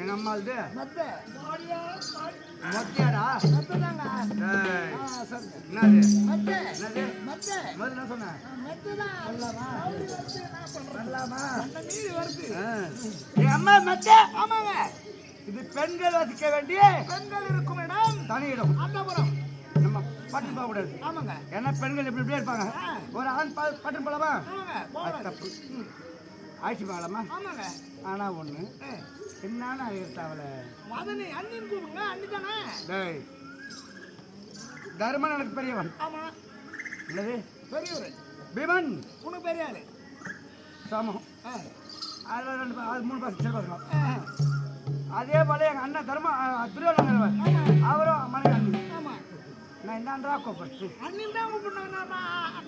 எங்க அம்மா மத்தியாடா எங்க அம்மா மெத்த. ஆமாங்க, இது பெண்கள் வசிக்க வேண்டிய பெண்கள் இருக்கும் இடம், தனி இடம். நம்ம பட்டு போக கூடாது. ஆமாங்க, ஏன்னா பெண்கள் எப்படி இப்படியே இருப்பாங்க. ஒரு ஆண் பட்டு போலாமா? தப்பு ஆட்சி போகலாமா? ஆமாங்க. ஆனா ஒண்ணு என்னன்னு இருக்காவல மதனி அண்ணின் கூப்பிடுங்க. அண்ணி தானே. டேய், தர்மன் எனக்கு பெரியவன். ஆமா, என்னது பெரியவர்? பீமன் உனக்கு பெரிய ஆளு. சமம். அது 3 பசங்க சேர்ப்பாங்க. அதே போல எங்க அண்ணன் தர்ம துரியோதனன் அவரும் மனைவி அண்ணி. ஆமா, நான் என்னன்றா கூப்பிட்டு அண்ணின் தான் கூப்பிடணும்.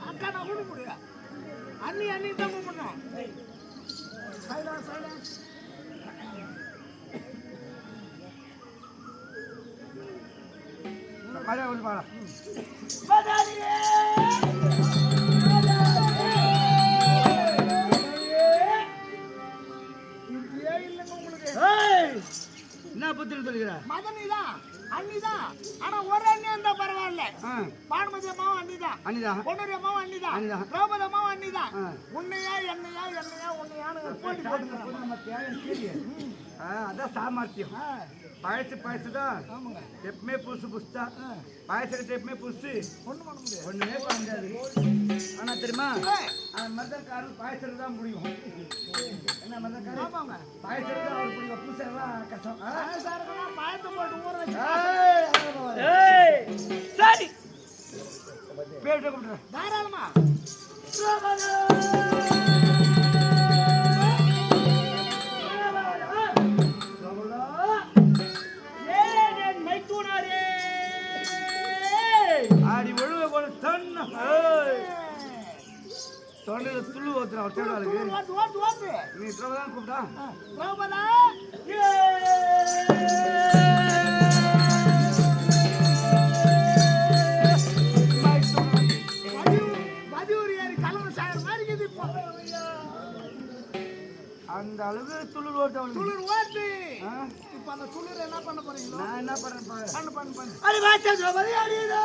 அக்கா நான் கூப்பிட முடியாது. அண்ணி அண்ணி தான் கூப்பிடணும். மழை ஒன்று பாடா என்ன புத்தி சொல்லுகிற? மதனிதான் அண்ணிதான். ஆனா ஒரு அண்ணி இருந்தா பரவாயில்ல. பானுமதி அம்மாவும் அண்ணிதான், பொன்னுடைய அம்மாவும் அண்ணிதான், திரௌபதி அம்மாவும் அண்ணிதான். உன்னையா என்னையா உன்னையான்னு போட்டி போட்டு அதான் சாமர்த்தியம். பழசுதான் எப்பவுமே புதுசுதான். பழசுக்கு எப்பவுமே புதுசு ஒண்ணுமே பண்ண முடியாது. ஆனா தெரியுமா, மதக்காரன் பாயசத்துக்கு தான் முடியும். என்ன மதக்காரன் பாயசத்துக்கு தான் அவர் பிடிக்கும். புதுசெல்லாம் கஷ்டம். பாயத்தை போட்டு ஊற வச்சு சரி பேர் கூப்பிடுறேன் தாராளமா. ஆடி ஒழுங்க போல தொண்டையில துள்ளு ஓத்துறான். அவர் தேடாளுக்கு நீ திரௌபதான் கூப்பிட்டா. திரௌபதா அந்த அளவுக்கு துளிர் ஓட்டு. இப்ப அந்த துளிர் என்ன பண்ண போறீங்க? நான் என்ன பண்றேன்? அது வாச்சா திரௌபதி அடிடா.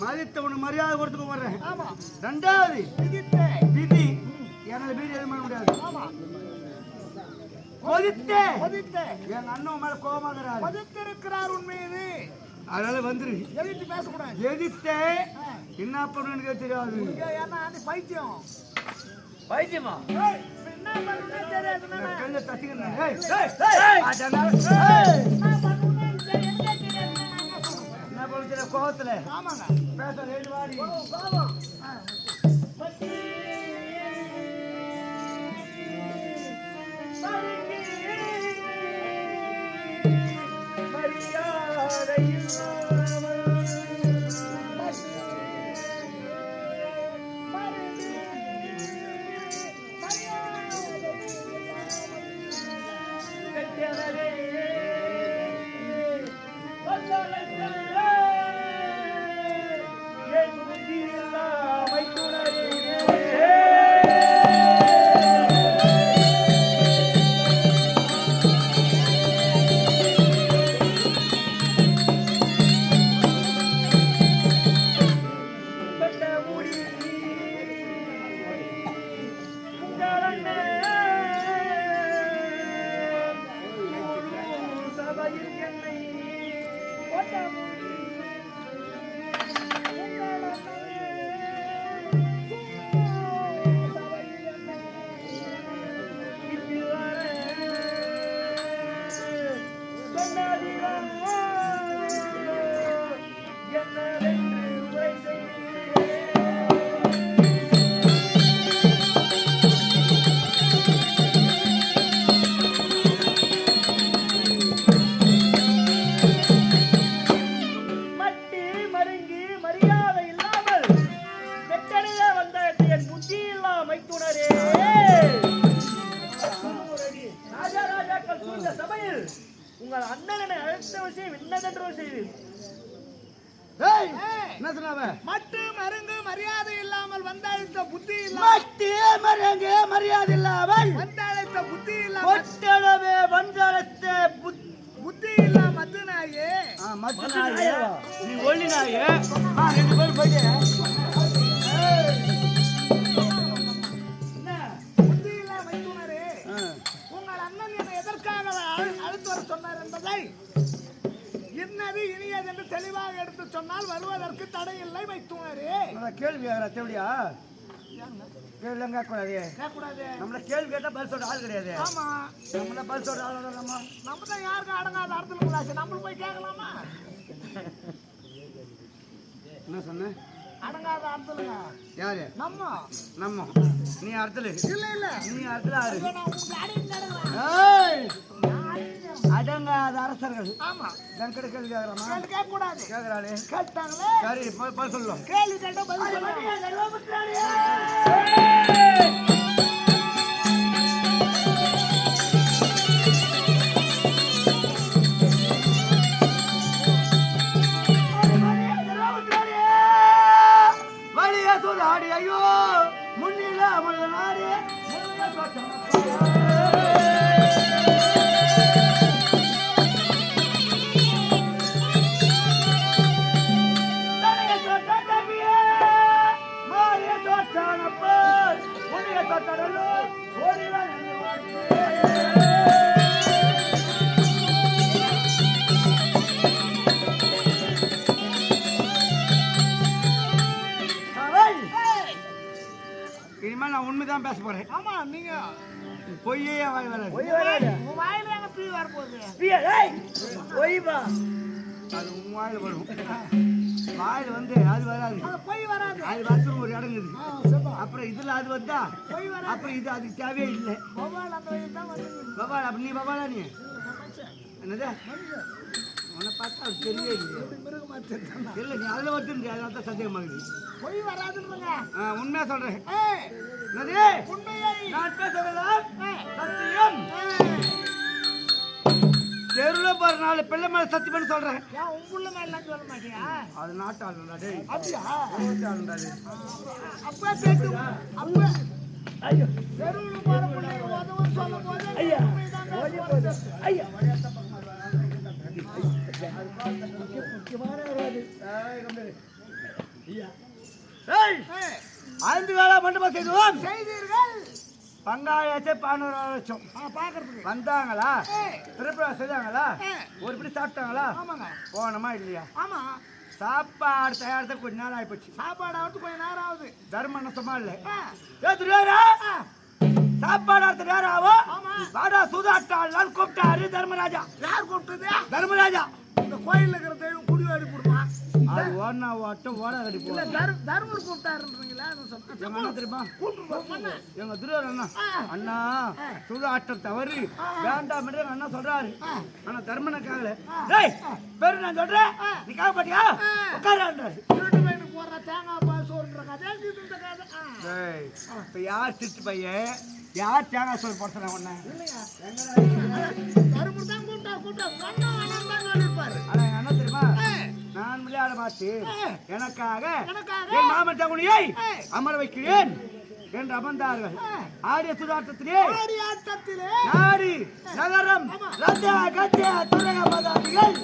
மதித்த உனக்கு மரியாதை கொடுத்து போறேன். ரெண்டாவது விதி எனது வீடு எதுவும் பண்ண முடியாது. எங்க அண்ணன் மேல கோபமாகிறார் உண்மையுது. அதனால வந்துரு. எதிர்த்து பேசக்கூடாது. எதிர்த்து என்ன பண்ணு தெரியாது. பைத்தியமா என்ன பண்ணு தெரியாது. கோபத்துல பேச வாடி வைத்து உங்கள் அண்ணனை அழைத்த விஷயம் என்னதென்று செய்தேன். என்ன சொன்னாவ? மட்டு மருங்கு மரியாதை இல்லாமல் வந்தழைத்த புத்தி மரியாதை இல்லாமல் வந்தழைத்த புத்தி ஒட்டளவே வந்தழைத்த புத்தி இல்லா மத்து நாயே. நீ ஒளி நாயே. ரெண்டு பேரும் போயிட்டு புத்தி இல்லா வைத்துனரே, உங்கள் அண்ணன் என்னை எதற்காக அழைத்து வர சொன்னார் என்பதை இன்னது இனியது என்று தெளிவாக எடுத்து சொன்னால் வருவதற்கு தடை இல்லை வைத்துனரே. கேள்வி தேவையா? கேள்வி கேட்கக்கூடாது. நம்மள கேள்வி கேட்டா பதில் சொல்ற ஆள் கிடையாது. ஆமா, நம்மள பதில் சொல்ற ஆள் நம்ம தான் யாருக்கும் அடங்காத அர்த்தம் நம்மளும் போய் கேட்கலாமா? என்ன சொன்ன? அடங்காத அர்த்தம் யாரு? நம்ம நீ அர்த்தல இல்ல நீ அர்த்தல அடங்காத அரசர்கள். ஆமா, கேள்வி கேட்கறாமா? கேட்க கூடாது. கேட்கறாளே, கேட்டாங்களே. சரி பதில் சொல்லும். கேள்வி கேட்டா பதில் சொல்லுங்க. ஐயோ முன்னில அமர்ந்தாரே இனிமேல் நான் உண்மைதான் பேச போறேன். ஆமா, நீங்க பொய்யே வாய் வராது. உன் வாயில எங்க பீ வர போகுது? அது உன் வாயில வரும். வாயில வந்து அது வராது. பொய் வராது. அது வந்து ஒரு இடம் இருக்குது. அப்புறம் இதுல அது வந்தா பொய் வராது. அப்புறம் இது அதுக்கு தேவையே இல்லை. பவால் அந்த வயது தான் வந்து பவால். அப்ப நீ பவாலா? நீ என்னது? உன்னை பார்த்தா அது தெரியவே இல்லை. இல்லை, நீ அதில் வந்துருங்க. அதனால தான் சந்தேகமாகுது. பொய் வராதுன்றங்க. உண்மையா சொல்றேன். என்னது? உண்மையை நான் பேசுறதெல்லாம் சத்தியம். தெருவில் போற 4 பிள்ளை மேல சத்தியம் பண்ணி சொல்றேன். ஏன் உள்ள மேல சொல்ல மாட்டியா? அது நாட்டாளுடா. டேய், அப்படியா? நாட்டாளுடா. அப்ப கேட்டு அப்ப ஐயோ, தெருவில் போற பிள்ளை உதவும் சொல்லும் போது ஐயா ஐயா ஐந்து வேளை மண்டபம் செய்துவோம். செய்தீர்கள். பங்காயத்தை 11 லட்சம் பாக்குறதுக்கு வந்தாங்களா? திருப்பி செஞ்சாங்களா? ஒரு பிடி சாப்பிட்டாங்களா? ஆமாங்க. போனமா இல்லையா? ஆமா, சாப்பாடு தயாரித்து கொஞ்ச நேரம் ஆயிப்போச்சு. சாப்பாடு ஆகுது கொஞ்ச நேரம் ஆகுது. தர்மம் சும்மா இல்லை. சாப்பாடு அடுத்த நேரம் ஆகும். வாடா சூதாட்டாள் கூப்பிட்டாரு தர்மராஜா. யார் கூப்பிட்டது? தர்மராஜா. இந்த கோயில்ல இருக்கிற தெய்வம் குடி வாடி போடுமா? அது ஓடனா ஓட்டம் ஓட அடி போல. தர்மர் கூப்பிட்டாருன்றீங்களா? தெரியுமா? எங்க துரியோதன அண்ணா சூதாட்டம் தவறு வேண்டாம் என்று அண்ணா சொல்றாரு. ஆனா தர்மனுக்காக பேரு நான் சொல்றேன், நீ காப்பாட்டியா உட்காரான்றாரு. போடுற தேங்காய் பால் சோறுன்ற கதை இந்த கதை. இப்ப யார் திட்டு பையன், யார் தேங்காய் சோறு போடுற ஒண்ணு? தர்மர் தான் கூப்பிட்டாரு. ஆனா என்ன தெரியுமா? நான் விளையாட மாட்டேன், எனக்காக என் மாமன் தகுனியை அமர வைக்கிறேன் என்று அமர்ந்தார்கள். ஆடிய சுதாட்டத்திலே நாடு நகரம் ரத்த கத்திய துறைய பதாதிகள்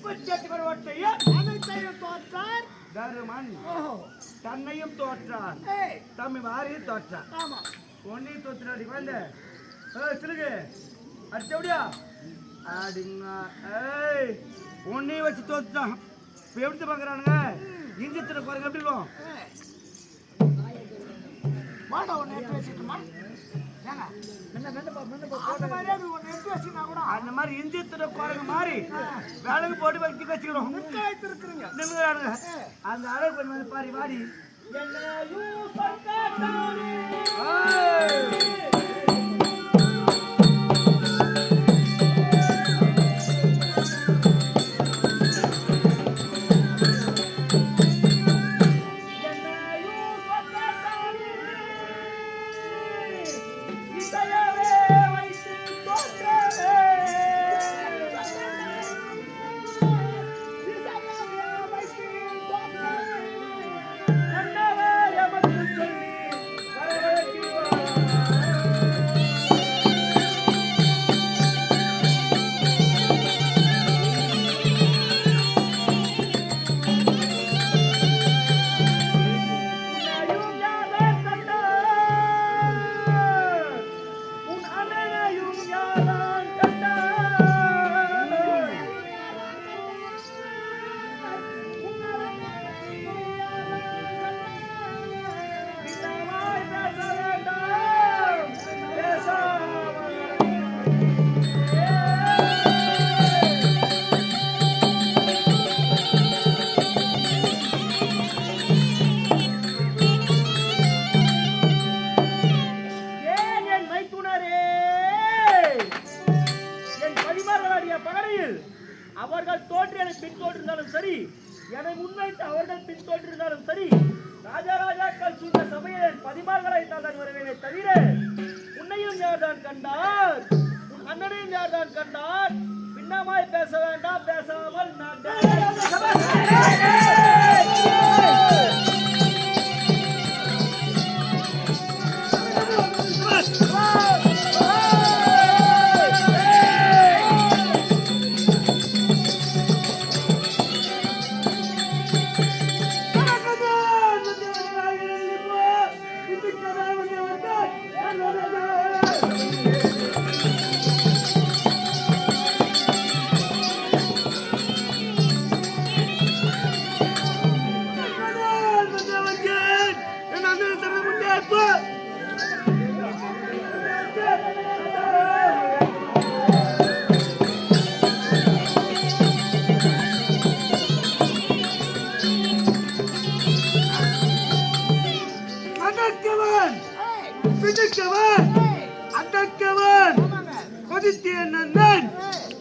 38 பேர் ஒட்டையும் அனைத்தையும் தோற்றார் தருமன். தன்னையும் தோற்றார், தம்மை வாரியும் தோற்றார். ஒன்னையும் தோற்றாடி குழந்த சிலுகு அடிச்சபடியா அடிங்க. ஒன்னையும் வச்சு தோத்துட்டான். இப்ப எப்படி பாக்குறானுங்க? இந்தியத்துல பாருங்க எப்படி இருக்கும். அந்த மாதிரி இந்தியத்துல குரங்கு மாதிரி விலங்கு போட்டு வச்சு வச்சுக்கிறோம். அந்த அளவு கொஞ்சம் பாரி வாடி சமயம் பதிமார்களை தான் வருவேனே தவிர உன்னையும் யார்தான் கண்டார் உன் அண்ணனையும் யார்தான் கண்டார் பின்னமாய் பேச வேண்டாம் பேசாமல்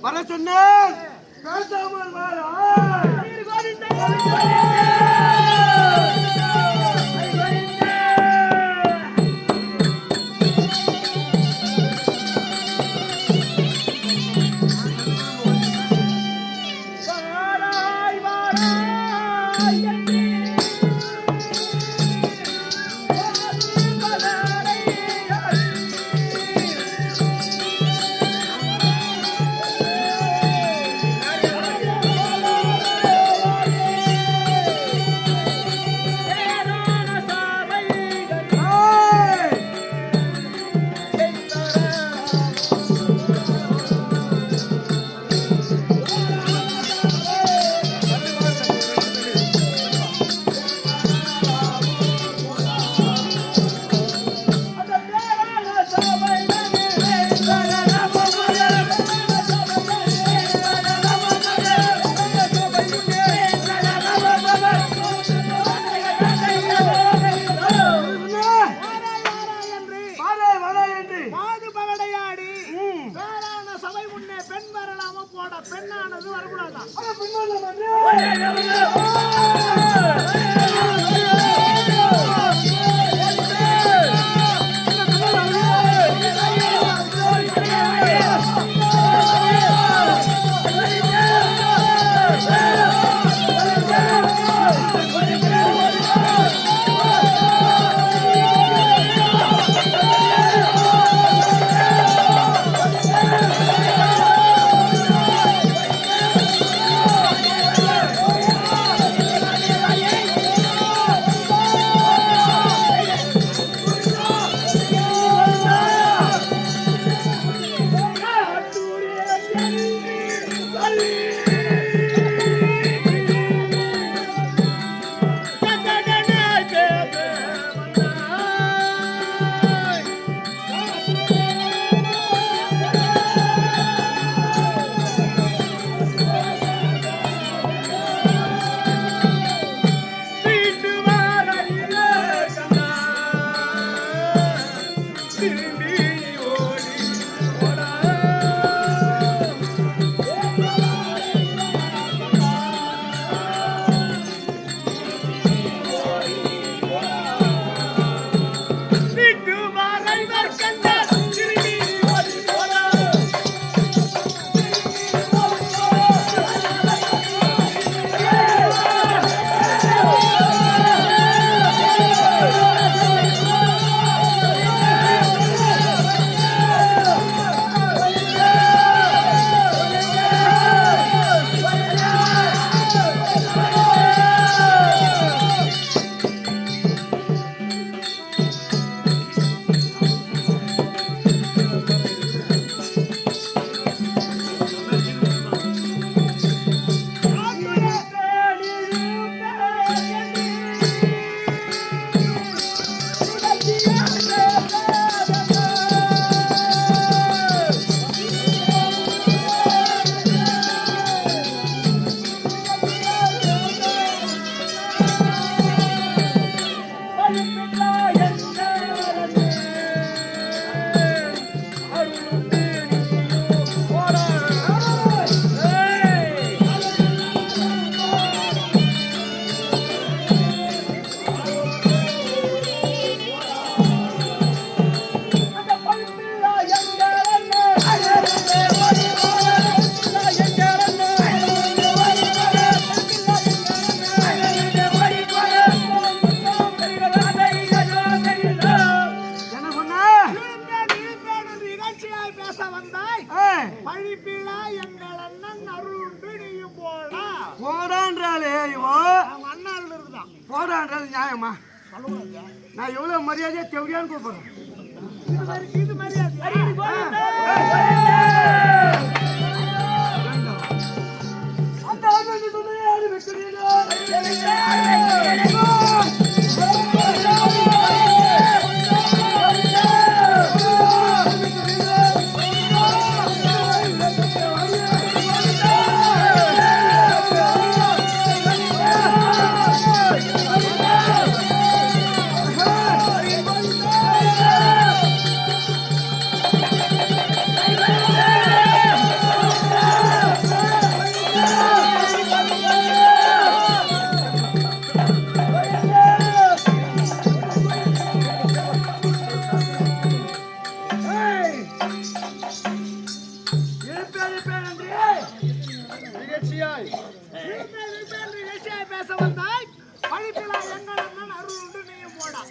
வர சொன்னேன் பேசாமல் பெண்ணானது வரக்கூடாதான். நான் எவ்வளவு மரியாதையா தெவடியான்னு கூப்பிடுறேன். இது மரியாதை. அந்த ஆளுநர் சொன்னதை யாரு வைக்கிறீங்களோ? பேச வந்தாய் படிப்பிலா எங்கள் அண்ணன் அருள் உண்டு நீயும் போடா.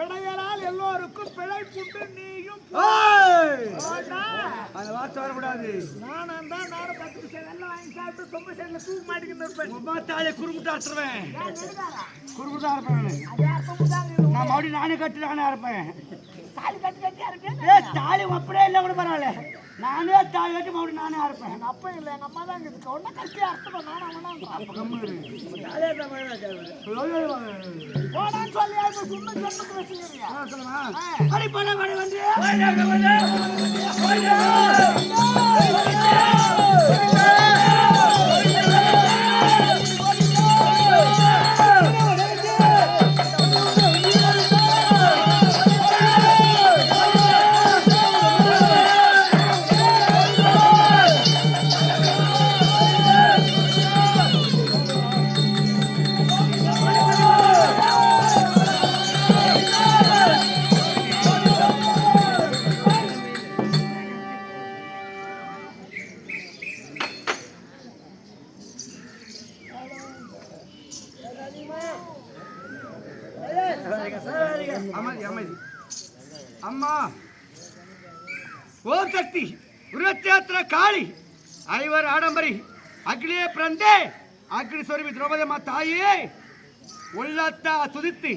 இடையலால் எல்லோருக்கும் பிழைப்புண்டு நீயும் அந்த வார்த்தை வரக்கூடாது. நானும் தான் நேரம் 10 நிமிஷம் எல்லாம் வாங்கி சாப்பிட்டு தொம்பு சைடில் தூக்கு மாட்டிக்கிட்டு இருப்பேன். தாலியை குறுமுட்டா அறுத்துருவேன். குறுமுட்டா இருப்பேன். நான் மறுபடியும் நானே கட்டி நானே இருப்பேன். தாலி கட்டி கட்டி இருப்பேன். தாலி அப்படியே இல்லை கூட பரவாயில்ல. நானே தாலி கட்டி மறுபடியும் நானே இருப்பேன். எங்கள் அப்பா இல்லை எங்கள் அம்மா தான் இருக்குது. ஒன்றும் கட்டி அறுத்துப்பேன். நானும் அவனா போடான்னு சொல்லி அது சுண்ண சொன்னது வச்சுக்கிறீங்க. அடி பண்ண வந்து அமைதி அமைதி. அம்மா ஓம் சக்தி குருச்சேத்திர காளி ஐவர் ஆடம்பரி அகிலே பிறந்தே அக்னி சொருவி திரௌபதம்மா தாயே உள்ளத்தா துதித்து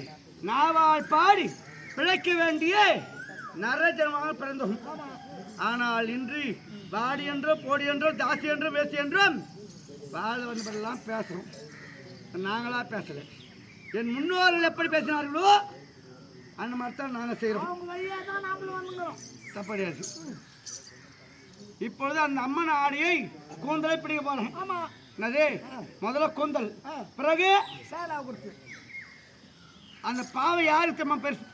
நாவால் பாடி பிழைக்க வேண்டிய நரஜனமாக பிறந்தோம். ஆனால் இன்று வாடி என்றோ போடி என்றோ தாசி என்றோ வேசி என்றும் வாழ வந்தவரெல்லாம் பேசுகிறோம். நாங்களா பேசலை. என் முன்னோர்கள் எப்படி பேசினார்களோ அந்த மாதிரி தான் நாங்கள் செய்கிறோம். தப்படியாது. இப்பொழுது அந்த அம்மன் ஆடியை கூந்தலை பிடிக்க போனோம். என்னது முதல்ல கூந்தல், பிறகு அந்த பாவை யாருக்கு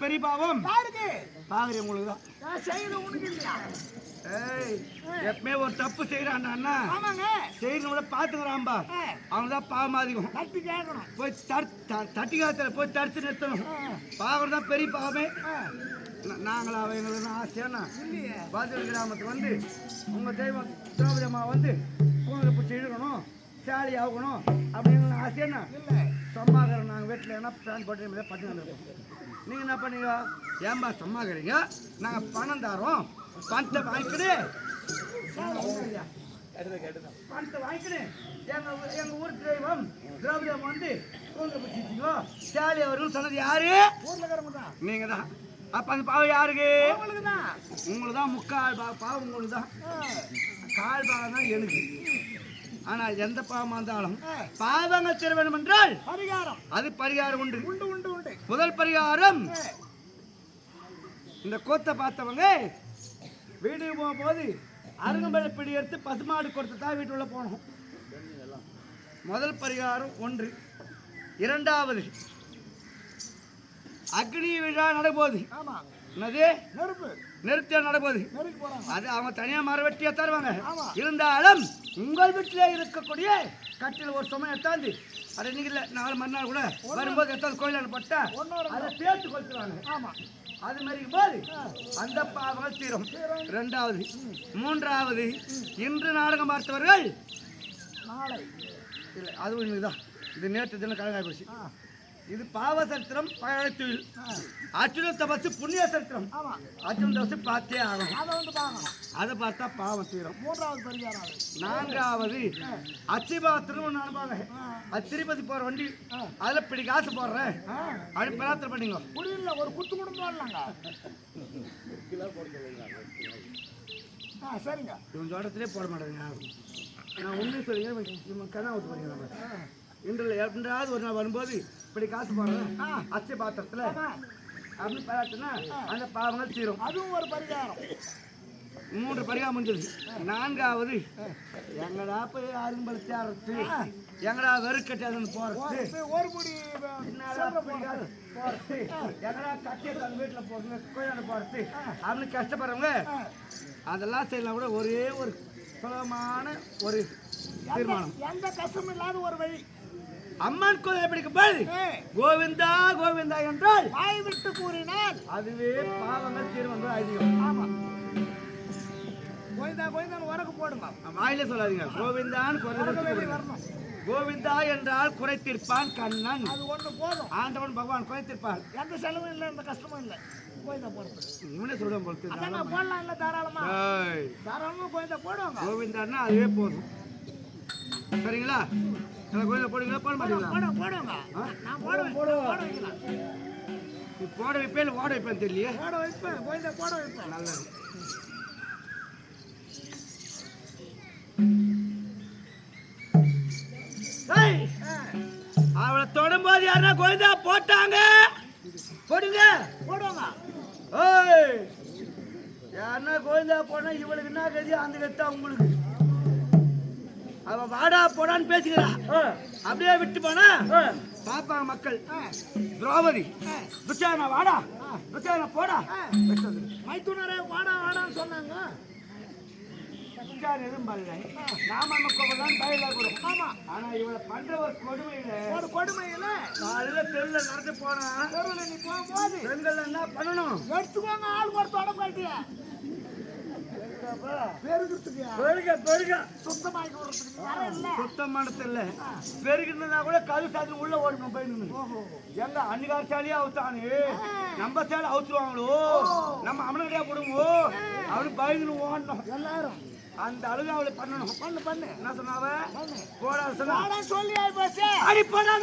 பெரிய பாவம்? பாவரி உங்களுக்கு தான். எப்பவுமே ஒரு தப்பு செய்யறான்டா செய்யறத பாத்துக்கிறான்பா, அவங்க தான் பாவம் அதிகம். போய் தட்டி காலத்துல போய் தடுத்து நிறுத்தணும். பாவம் தான் பெரிய பாவமே. நாங்களா எங்களுக்கு ஆசையானா பாதிரி கிராமத்துக்கு வந்து உங்க தெய்வம் திரௌபதி அம்மா வந்து கூந்தலை பிடிச்சி இழுக்கணும், சேலி ஆகணும் அப்படின்னு ஆசை என்ன இல்லை சம்மாக்கிற நாங்கள் வீட்டில் என்ன ஃபேன் போட்டு பட்டு வந்துருக்கோம். நீங்கள் என்ன பண்ணீங்க? ஏன்பா சம்மாக்கிறீங்க, நாங்கள் பணம் தரோம், பணத்தை வாங்கிக்கிடு பணத்தை வாங்கிக்கிடு எங்கள் ஊர் தெய்வம் திரௌபதி அம்மா வந்து ஊரில் பிடிச்சிங்களோ சேலி அவர்கள் சொன்னது யாரு? ஊர்ல தான் நீங்கள் தான். அப்போ அந்த பாவம் யாருக்கு? உங்களுக்கு தான். உங்களுக்கு தான். முக்கால் பாவம் உங்களுக்கு தான், கால் பாவம் தான் எனக்கு. ஆனால் எந்த பாவமாக இருந்தாலும் பாவங்கள் தர வேண்டும் என்றால் பரிகாரம், அது பரிகாரம் உண்டு. உண்டு உண்டு உண்டு. முதல் பரிகாரம், இந்த கோத்தை பார்த்தவங்க வீட்டுக்கு போகும்போது அருங்கம்பழ பிடி எடுத்து பசுமாடு கொடுத்து தான் வீட்டுக்குள்ள போகணும். முதல் பரிகாரம் ஒன்று. இரண்டாவது, அக்னி விழா நடப்போகுது. ஆமா, என்னது? நெருப்பு நிறுத்தியா நடப்போகுது. நெருப்பு போறாங்க. அது அவங்க தனியாக மர வெட்டியா தருவாங்க. ஆமா. இருந்தாலும் உங்கள் வீட்டிலே இருக்கக்கூடிய கட்டில் ஒரு சுமையை எடுத்தாந்து அதை இன்னைக்கு இல்லை 4 மணி நேரம் கூட வரும்போது எடுத்தாந்து கோயிலான போட்டா அதை சேர்த்து கொடுத்துருவாங்க. ஆமா, அது மாதிரி போது அந்த பாவங்கள் தீரும். இரண்டாவது. மூன்றாவது, இன்று நாடகம் பார்த்தவர்கள் நாளை இல்லை, அதுவும் இன்னைக்குதான். இது நேற்று தினம் கழகாய் போச்சு. இது பாவ சரித்திரம், பழத்தொழில். அர்ஜுன தபசு புண்ணிய சரித்திரம். ஆமா, அர்ஜுன தபசு பார்த்தே ஆகும். அதை வந்து பார்க்கணும். அதை பார்த்தா பாவம் தீரும். மூன்றாவது பரிகாரம் அது. நான்காவது, அச்சிபாத்திரம் ஒன்று அனுப்பாங்க. அது திருப்பதி போகிற வண்டி, அதில் இப்படி காசு போடுறேன் அப்படி பிரார்த்தனை பண்ணிங்க. முடியல, ஒரு குத்து கூட போடலாங்க. சரிங்க, இவன் தோட்டத்திலே போட மாட்டேங்க. நான் உண்மையை சொல்லுங்க, இவன் கண்ணா ஊற்று பண்ணிக்கலாம். இன்றில் எப்படியாவது ஒரு நாள் வரும்போது இப்படி காசு போடுறேன் அச்சை பாத்திரத்தில் அப்படின்னு பிரார்த்தனை, அந்த பாவங்கள் தீரும். அதுவும் ஒரு பரிகாரம். 3 பரிகாரம் முடிஞ்சது. நான்காவது, எங்கடா போய் அரும்பலத்தை அரைச்சு எங்கடா வெறுக்கட்டி அதுன்னு போறது, ஒரு முடி போறது, எங்கடா கட்டி அந்த வீட்டில் போடுங்க கோயிலான போறது அப்படின்னு கஷ்டப்படுறவங்க அதெல்லாம் செய்யலாம். கூட ஒரே ஒரு சுலபமான ஒரு தீர்மானம், எந்த கஷ்டமும் இல்லாத ஒரு வழி. அம்மன் கோயில் பிடிக்கும்போது கோவிந்தா கோவிந்தா என்றால் வாய் விட்டு கூறினால் அதுவே பாவங்கள் தீரும் என்று ஐதீகம். ஆமா, கோவிந்தா கோவிந்தான் உனக்கு போடுங்க. வாயிலே சொல்லாதீங்க. கோவிந்தான் வரணும். கோவிந்தா என்றால் குறைத்திருப்பான் கண்ணன். அது ஒண்ணு போதும். ஆண்டவன் பகவான் குறைத்திருப்பான். எந்த செலவும் இல்லை, எந்த கஷ்டமும் இல்லை. கோவிந்தா போடுறது இவனே சொல்லுவோம் பொறுத்து போடலாம். இல்ல தாராளமா தாராளமா கோவிந்தா போடுவாங்க. கோவிந்தான்னா அதுவே போதும். சரிங்களா? கோவிந்தா போடுவீங்களா? போட மாட்டீங்களா? போடுவாங்க. நான் போடுவேன். போட வைக்கலாம். நீ போட வைப்பேன் ஓட வைப்பேன் தெரியலையே. போட வைப்பேன். கோவிந்தா போட வைப்பேன். நல்லது. அவளை தொடும்போது யாரா கோவிந்தா போட்டாங்க போடுங்க போடுவாங்க. ஓய், யாருன்னா கோவிந்தா போனா இவளுக்கு என்ன கதி, அந்த கத்தா உங்களுக்கு. அவ வாடா போடான்னு பேசுகிறா, அப்படியே விட்டு போனா பாப்பாங்க மக்கள். திரௌபதி துச்சானா வாடா, துச்சானா போடா, மைத்துனரே வாடா வாடான்னு சொன்னாங்க. எதுவும் பண்ணல, நாம தான் டைலாக் கொடுக்கும். ஆமா, ஆனா இவளை பண்ற ஒரு கொடுமையில காலையில தெருல நடந்து போனா தெருவில் நீ போகும்போது பெண்கள் என்ன பண்ணணும்? எடுத்துக்கோங்க, ஆள் ஒரு தொட போயிட்டியா சுத்தம் மனத்தில்ல பெருகினா கூட கது சாதி உள்ள ஓடணும் போய் நின்று. எங்க அன்னிகார சாலியா அவுத்தானு நம்ம சேலை அவுத்துருவாங்களோ, நம்ம அமனடியா போடுவோ அவனுக்கு பயந்து ஓடணும். எல்லாரும் அந்த அழுகு அவளை பண்ணணும். பண்ணு பண்ணு என்ன சொன்னாவ? போடா சொன்னா சொல்லி ஆயிப்போச்சு. அடி போடா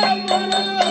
போறோம்